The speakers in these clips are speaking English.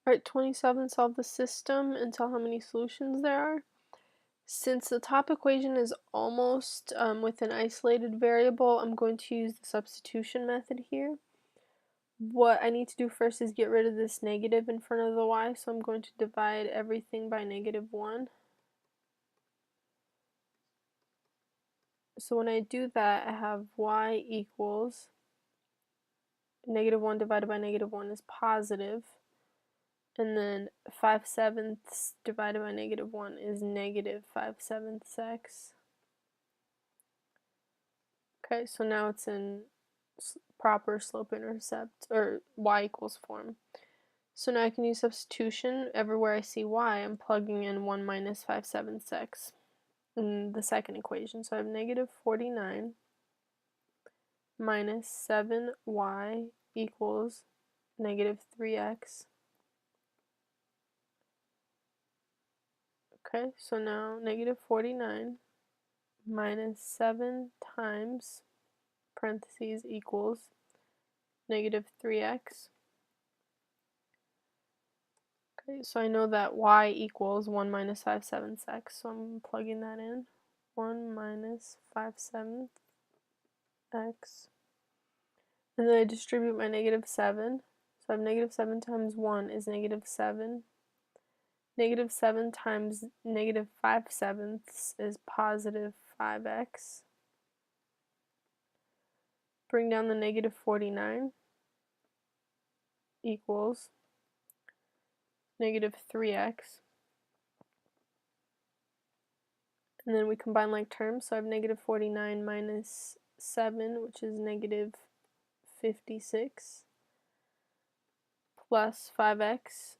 Alright, 27, solve the system and tell how many solutions there are. Since the top equation is almost with an isolated variable, I'm going to use the substitution method here. What I need to do first is get rid of this negative in front of the y, so I'm going to divide everything by -1. So when I do that, I have y equals -1 divided by -1 is positive. And then 5/7 divided by -1 is -5/7 Okay, so now it's in proper slope-intercept, or y equals form. So now I can use substitution. Everywhere I see y, I'm plugging in 1 minus 5/7 in the second equation. So I have -49 minus 7y equals -3x. Okay, so now -49 minus 7 times parentheses equals -3x. Okay, so I know that y equals 1 minus 5/7, so I'm plugging that in. 1 minus 5/7. And then I distribute my -7. So I have -7 times 1 is -7. -7 times -5/7 is positive 5x. Bring down the -49 equals -3x. And then we combine like terms, so I have -49 minus 7, which is -56, plus 5x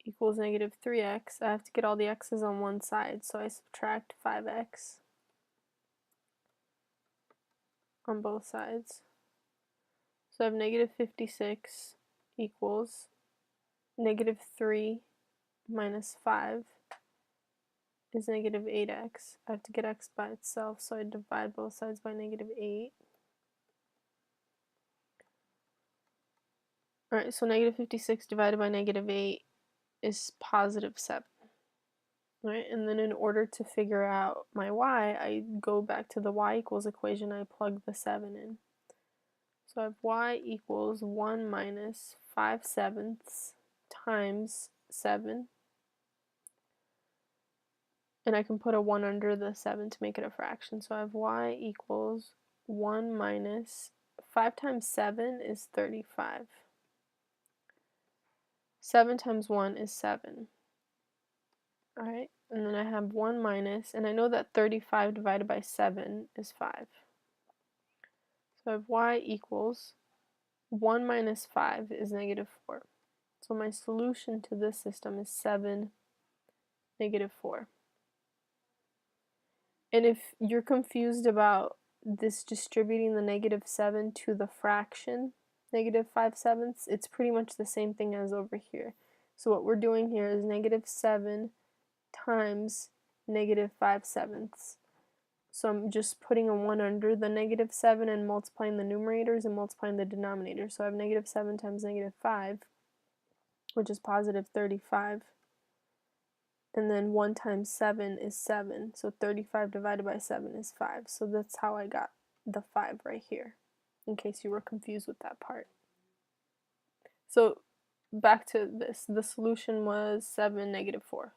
equals -3x. I have to get all the x's on one side, so I subtract 5x on both sides. So I have -56 equals -3 minus 5 is -8x. I have to get x by itself, so I divide both sides by -8. Alright, so -56 divided by -8 is positive 7. Right, and then in order to figure out my y, I go back to the y equals equation, I plug the 7 in. So I have y equals 1 minus 5/7 times 7. And I can put a 1 under the 7 to make it a fraction. So I have y equals 1 minus 5 times 7 is 35. 7 times 1 is 7. Alright, and then I have 1 minus, and I know that 35 divided by 7 is 5. So I have y equals 1 minus 5 is -4. So my solution to this system is 7, -4. And if you're confused about this distributing the -7 to the fraction, -5/7, it's pretty much the same thing as over here. So what we're doing here is -7 times -5/7. So I'm just putting a 1 under the -7 and multiplying the numerators and multiplying the denominators. So I have -7 times -5, which is positive 35. And then 1 times 7 is 7. So 35 divided by 7 is 5. So that's how I got the 5 right here, in case you were confused with that part. So back to this. The solution was 7, -4.